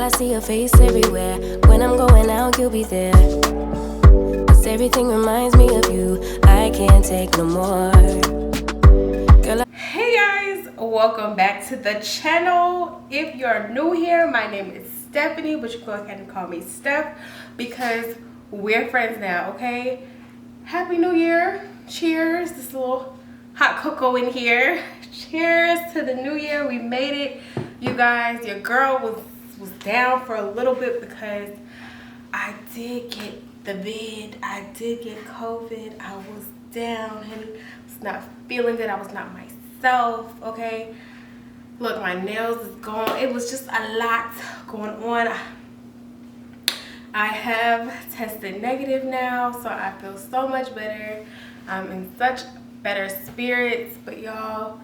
I see your face everywhere. When I'm going out, you'll be there. 'Cause everything reminds me of you. I can't take no more. Girl, Hey guys, welcome back to the channel. If you're new here, my name is Stephanie, but you can go ahead and call me Steph because we're friends now, okay? Happy New Year. Cheers. This little hot cocoa in here. Cheers to the new year. We made it. You guys, your girl was down for a little bit because I did get the vid. I did get COVID. I was down, honey. I was not feeling good. I was not myself, okay? Look, my nails is gone. It was just a lot going on. I have tested negative now, so I feel so much better. I'm in such better spirits, but y'all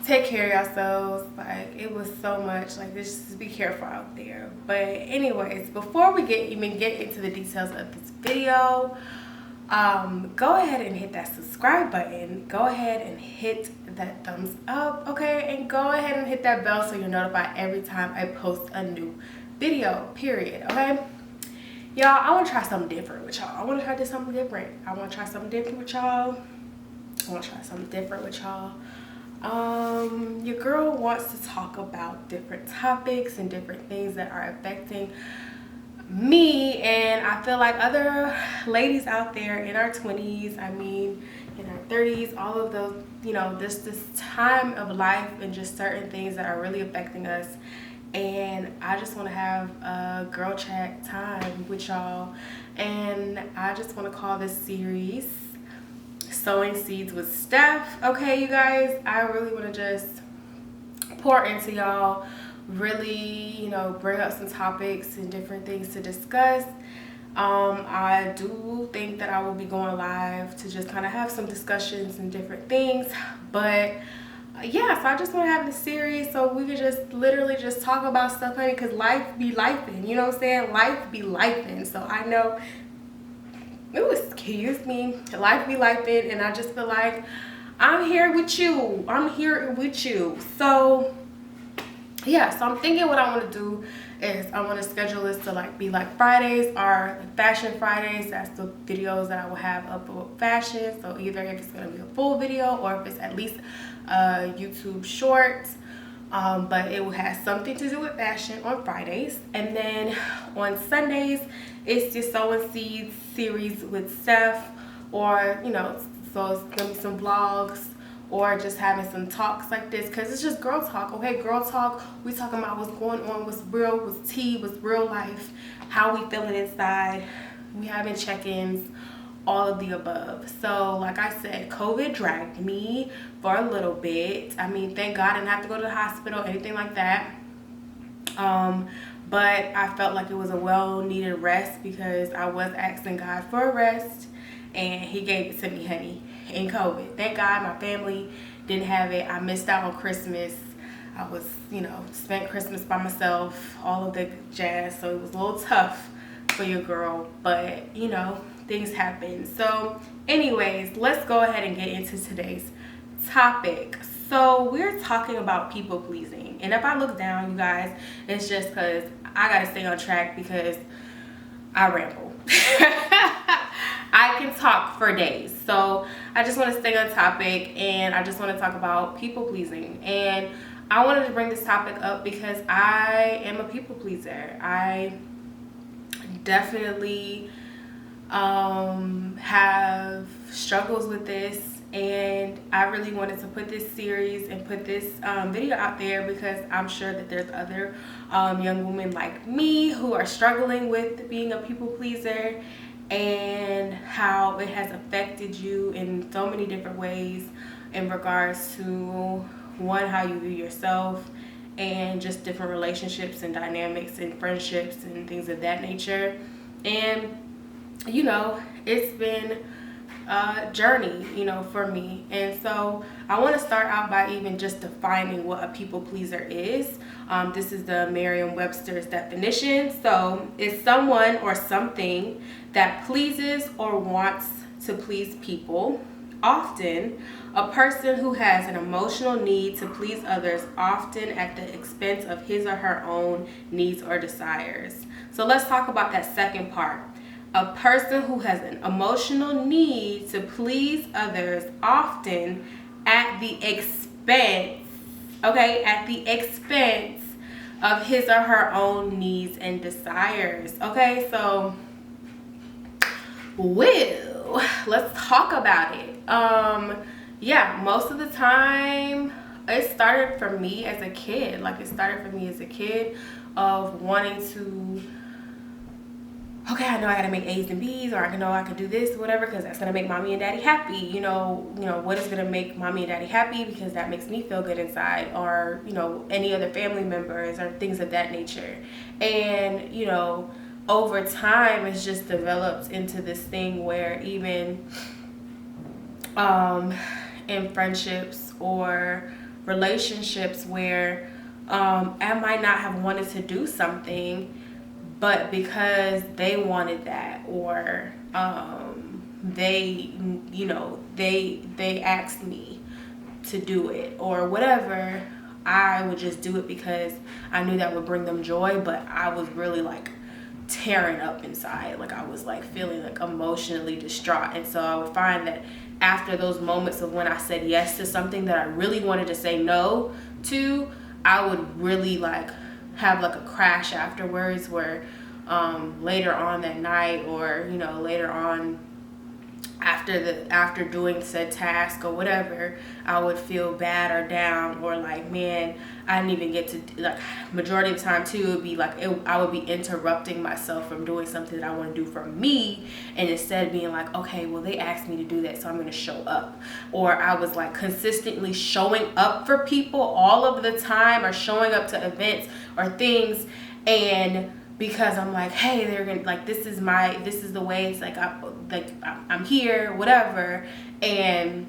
take care of yourselves. Like, it was so much. Like, just be careful out there. But anyways, before we even get into the details of this video, go ahead and hit that subscribe button. Go ahead and hit that thumbs up, okay? And go ahead and hit that bell so you're notified every time I post a new video, period, okay? Y'all, I want to try something different with y'all. I want to try something different with y'all. Your girl wants to talk about different topics and different things that are affecting me, and I feel like other ladies out there in our 20s, I mean in our 30s, all of those, you know, this time of life and just certain things that are really affecting us. And I just want to have a girl chat time with y'all, and I just want to call this series Sowing Seeds with Steph. Okay, you guys, I really want to just pour into y'all, really, you know, bring up some topics and different things to discuss. I do think that I will be going live to just kind of have some discussions and different things, but yeah, so I just want to have this series so we could just literally just talk about stuff, honey, because life be lifing, you know what I'm saying? Life be lifing. So I know, ooh, excuse me, life be lifing, and I just feel like I'm here with you. So yeah, so I'm thinking what I want to do is I want to schedule this to be like Fridays are like fashion Fridays. That's the videos that I will have up about fashion. So either if it's going to be a full video or if it's at least YouTube shorts, but it will have something to do with fashion on Fridays. And then on Sundays it's the Sowing Seeds series with Steph, or you know, so it's gonna be some vlogs or just having some talks like this, because it's just girl talk, okay? Girl talk. We talking about what's going on, what's real, what's tea, what's real life, how we feeling inside. We having check-ins, all of the above. So like I said, COVID dragged me for a little bit. I mean, thank God I didn't have to go to the hospital, anything like that. But I felt like it was a well-needed rest because I was asking God for a rest, and he gave it to me, honey, in COVID. Thank God my family didn't have it. I missed out on Christmas. I was, you know, spent Christmas by myself, all of the jazz. So it was a little tough for your girl, but you know, things happen. So anyways, let's go ahead and get into today's topic. So we're talking about people pleasing, and if I look down, you guys, it's just because I gotta stay on track because I ramble. I can talk for days, so I just want to stay on topic, and I just want to talk about people pleasing. And I wanted to bring this topic up because I am a people pleaser. I definitely have struggles with this, and I really wanted to put this series and put this video out there because I'm sure that there's other young women like me who are struggling with being a people pleaser, and how it has affected you in so many different ways in regards to, one, how you view yourself, and just different relationships and dynamics and friendships and things of that nature. And you know, it's been a journey, you know, for me. And so I want to start out by even just defining what a people pleaser is. This is the Merriam-Webster's definition. So it's someone or something that pleases or wants to please people, often. A person who has an emotional need to please others, often at the expense of his or her own needs or desires. So let's talk about that second part. A person who has an emotional need to please others, often at the expense, okay, at the expense of his or her own needs and desires. Okay, so, well, let's talk about it. Yeah, most of the time it started for me as a kid. Like, it started for me as a kid of wanting to, okay, I know I gotta make A's and B's, or I know I can do this, whatever, because that's gonna make mommy and daddy happy. You know, what is gonna make mommy and daddy happy, because that makes me feel good inside, or any other family members or things of that nature. And over time, it's just developed into this thing where even in friendships or relationships where I might not have wanted to do something, but because they wanted that, or they asked me to do it or whatever, I would just do it because I knew that would bring them joy. But I was really like tearing up inside. Like, I was like feeling like emotionally distraught. And so I would find that after those moments of when I said yes to something that I really wanted to say no to, I would really like have like a crash afterwards, where later on that night, or later on after doing said task or whatever, I would feel bad or down, or like, man, I didn't even get to, like, majority of the time too, it would be like I would be interrupting myself from doing something that I want to do for me, and instead being like, okay, well, they asked me to do that, so I'm going to show up. Or I was like consistently showing up for people all of the time, or showing up to events or things, and because I'm like, hey, they're gonna, like, this is the way, it's like I'm here, whatever, and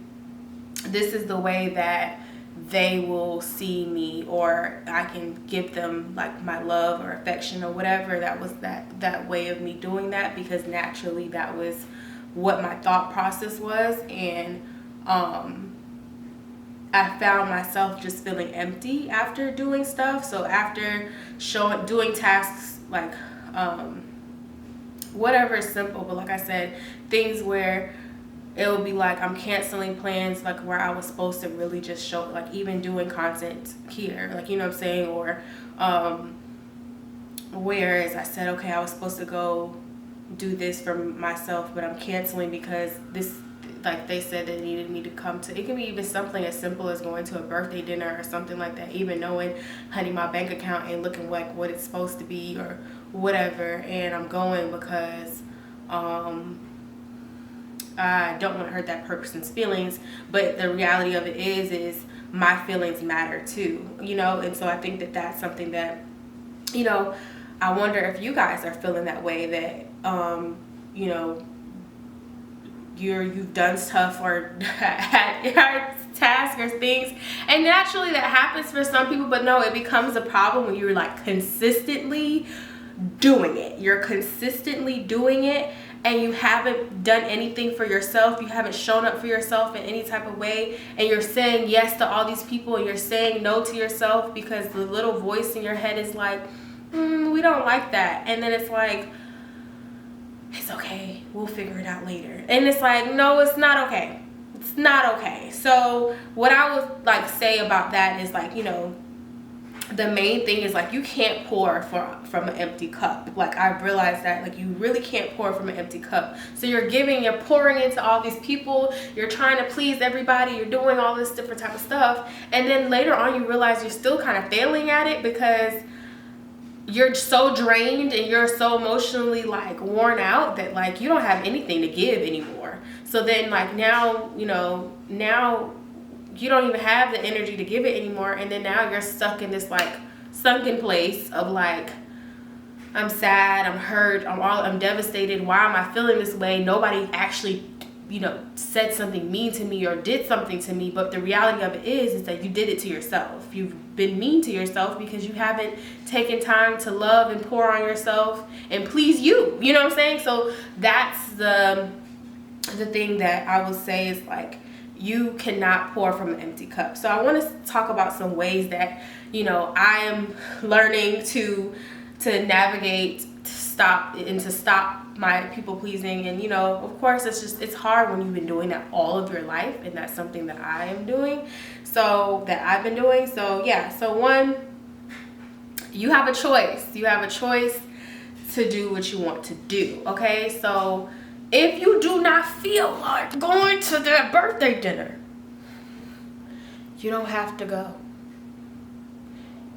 this is the way that they will see me, or I can give them like my love or affection or whatever. That was that way of me doing that, because naturally that was what my thought process was. And I found myself just feeling empty after doing stuff. So after doing tasks, like whatever is simple, but like I said, things where it will be like I'm canceling plans, like where I was supposed to really just show, like even doing content here, like, what I'm saying, or whereas I said, okay, I was supposed to go do this for myself, but I'm canceling because this, like, they said they needed me to come to, it can be even something as simple as going to a birthday dinner or something like that, even knowing, honey, my bank account ain't looking like what it's supposed to be or whatever, and I'm going because I don't want to hurt that person's feelings. But the reality of it is my feelings matter too, and so I think that that's something that, I wonder if you guys are feeling that way, that you've done stuff or had tasks or things, and naturally that happens for some people, but no, it becomes a problem when you're like consistently doing it. You're consistently doing it, and you haven't done anything for yourself. You haven't shown up for yourself in any type of way, and you're saying yes to all these people, and you're saying no to yourself because the little voice in your head is like, we don't like that. And then it's like, it's okay, we'll figure it out later. And it's like, no, it's not okay. It's not okay. So what I would like say about that is, like, the main thing is, like, you can't pour from an empty cup. Like, I've realized that, like, you really can't pour from an empty cup. So you're pouring into all these people, you're trying to please everybody, you're doing all this different type of stuff, and then later on you realize you're still kind of failing at it because you're so drained and you're so emotionally like worn out that like you don't have anything to give anymore. So then, like, now you don't even have the energy to give it anymore, and then now you're stuck in this like sunken place of like, I'm sad, I'm hurt, I'm devastated, why am I feeling this way? Nobody actually said something mean to me or did something to me, but the reality of it is that you did it to yourself. You've been mean to yourself because you haven't taken time to love and pour on yourself and please you. You know what I'm saying? So that's the the thing that I would say is like, you cannot pour from an empty cup. So I want to talk about some ways that, you know, I am learning to navigate, to stop my people pleasing. And, you know, of course, it's hard when you've been doing that all of your life, and that's something that I am doing. So that I've been doing. So yeah. So one, you have a choice. You have a choice to do what you want to do. Okay. So if you do not feel like going to their birthday dinner, you don't have to go.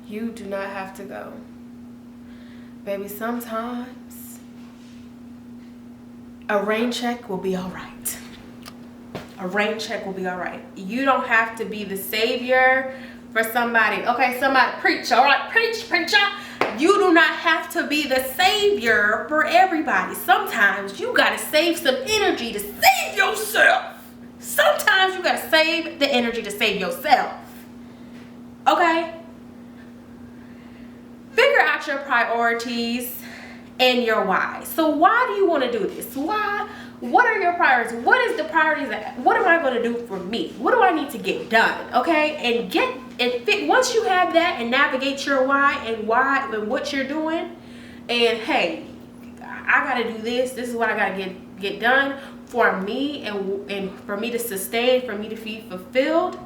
You do not have to go. Baby, sometimes a rain check will be all right. A rain check will be all right. You don't have to be the savior for somebody. Okay, somebody preach. All right, preach, preacher. You do not have to be the savior for everybody. Sometimes you gotta save some energy to save yourself. Sometimes you gotta save the energy to save yourself. Okay? Figure out your priorities and your why. So why do you want to do this? Why? What are your priorities? What is the priorities? What am I going to do for me? What do I need to get done? Okay, and once you have that and navigate your why and what you're doing, and hey, I got to do this. This is what I got to get done for me and for me to sustain, for me to be fulfilled.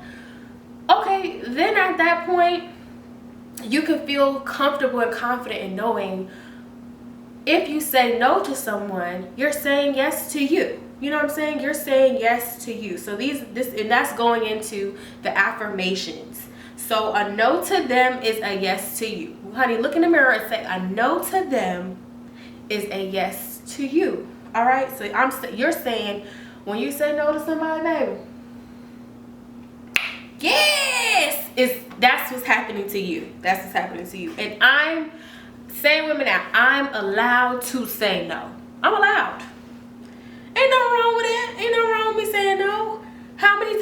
Okay, then at that point, you can feel comfortable and confident in knowing if you say no to someone, you're saying yes to you. You know what I'm saying? You're saying yes to you. So and that's going into the affirmations. So a no to them is a yes to you. Honey, look in the mirror and say, a no to them is a yes to you. All right? So you're saying, when you say no to somebody, baby, yes, that's what's happening to you. That's what's happening to you. And I'm saying women now, I'm allowed to say no. I'm allowed. Ain't nothing wrong with that. Ain't nothing wrong with me saying no. How many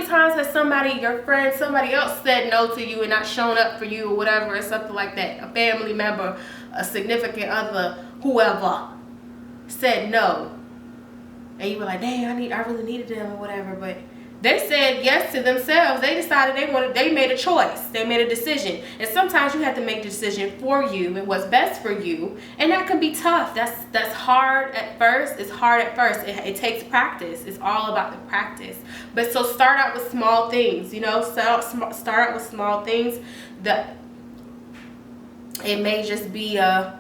times has somebody, your friend, somebody else said no to you and not shown up for you or whatever, or something like that? A family member, a significant other, whoever said no. And you were like, dang, I really needed them or whatever, but they said yes to themselves. They decided they made a choice. They made a decision. And sometimes you have to make a decision for you and what's best for you. And that can be tough. That's hard at first. It's hard at first. It takes practice. It's all about the practice. But so start out with small things, you know, start out with small things. That it may just be hey,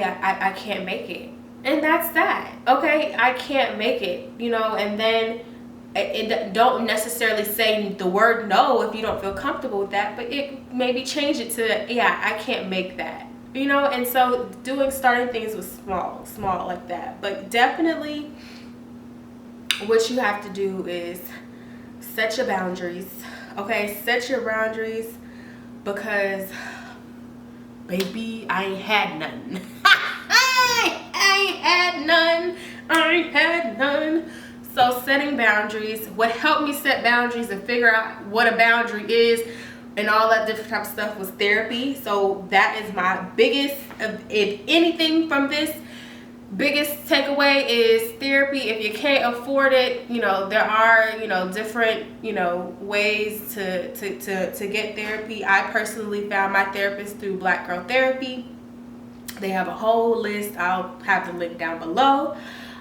I can't make it. And that's that. Okay, I can't make it, you know, and then don't necessarily say the word no if you don't feel comfortable with that, but it maybe change it to, yeah, I can't make that, you know. And so starting things with small like that. But definitely what you have to do is set your boundaries. Okay, set your boundaries, because baby, I ain't had none. I ain't had none. So setting boundaries, what helped me set boundaries and figure out what a boundary is and all that different type of stuff was therapy. So that is my biggest, if anything from this, biggest takeaway is therapy. If you can't afford it, you know, there are, you know, different, you know, ways to get therapy. I personally found my therapist through Black Girl Therapy. They have a whole list. I'll have the link down below.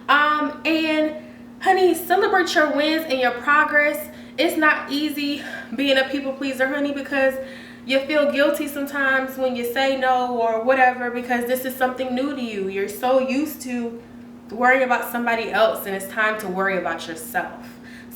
And honey, celebrate your wins and your progress. It's not easy being a people pleaser, honey, because you feel guilty sometimes when you say no or whatever, because this is something new to you. You're so used to worrying about somebody else, and it's time to worry about yourself.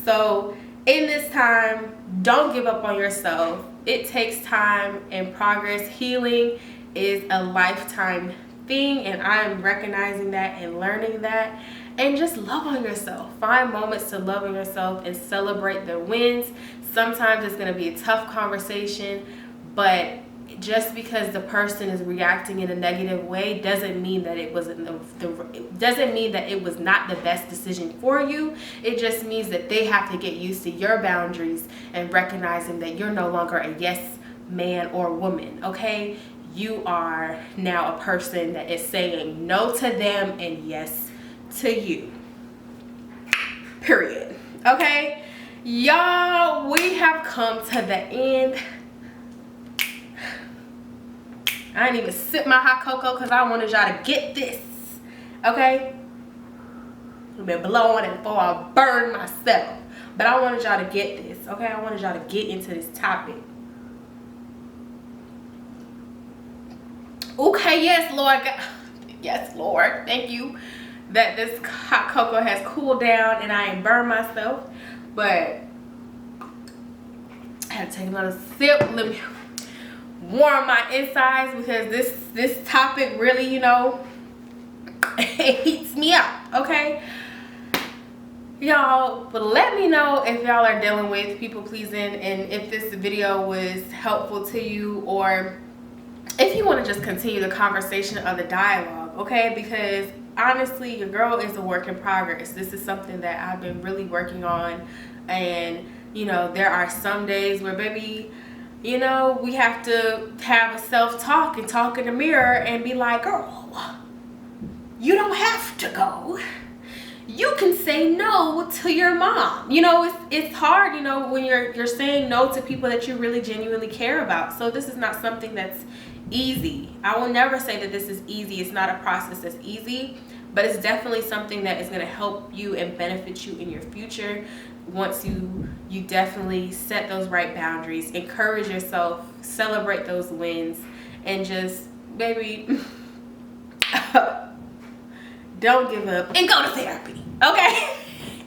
So in this time, don't give up on yourself. It takes time and progress. Healing is a lifetime thing, and I'm recognizing that and learning that. And just love on yourself. Find moments to love on yourself and celebrate the wins. Sometimes it's going to be a tough conversation, but just because the person is reacting in a negative way doesn't mean that it wasn't doesn't mean that it was not the best decision for you. It just means that they have to get used to your boundaries and recognizing that you're no longer a yes man or woman. Okay, you are now a person that is saying no to them and yes to you. Period. Okay, y'all, we have come to the end. I didn't even sip my hot cocoa because I wanted y'all to get this. Okay, I've been blowing it before I burn myself, but I wanted y'all to get this. Okay, I wanted y'all to get into this topic. Okay, yes, Lord. Yes, Lord. Thank you that this hot cocoa has cooled down and I ain't burned myself. But I had to take another sip. Let me warm my insides because this topic really, you know, it heats me up. Okay, y'all, but let me know if y'all are dealing with people pleasing and if this video was helpful to you, or if you want to just continue the conversation or the dialogue. Okay, because honestly, your girl is a work in progress. This is something that I've been really working on, and you know, there are some days where, baby, you know, we have to have a self-talk and talk in the mirror and be like, girl, you don't have to go. You can say no to your mom. You know, it's hard, you know, when you're saying no to people that you really genuinely care about. So this is not something that's easy. I will never say that this is easy. It's not a process that's easy, but it's definitely something that is going to help you and benefit you in your future once you definitely set those right boundaries, encourage yourself, celebrate those wins, and just, baby, don't give up and go to therapy. Okay,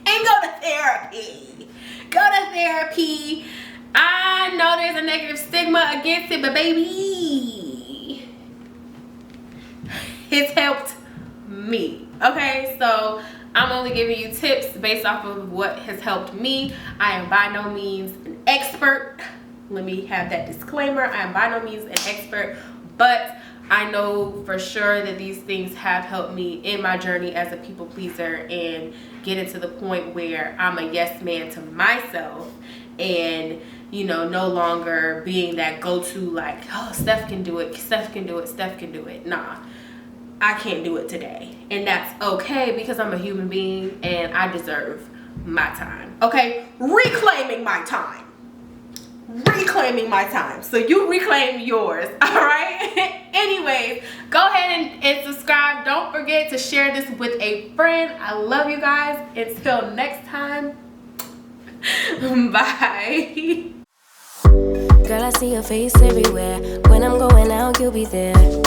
and go to therapy. Go to therapy. I know there's a negative stigma against it, but baby, it's helped me. Okay, so I'm only giving you tips based off of what has helped me. I am by no means an expert. Let me have that disclaimer. I am by no means an expert, but I know for sure that these things have helped me in my journey as a people pleaser and getting to the point where I'm a yes man to myself, and you know, no longer being that go-to, like, oh, Steph can do it, Steph can do it, Steph can do it. Nah, I can't do it today, and that's okay because I'm a human being and I deserve my time. Okay, reclaiming my time. Reclaiming my time, so you reclaim yours. All right. Anyways, go ahead and subscribe. Don't forget to share this with a friend. I love you guys. Until next time, bye. Girl, I see your face everywhere. When I'm going out, you'll be there.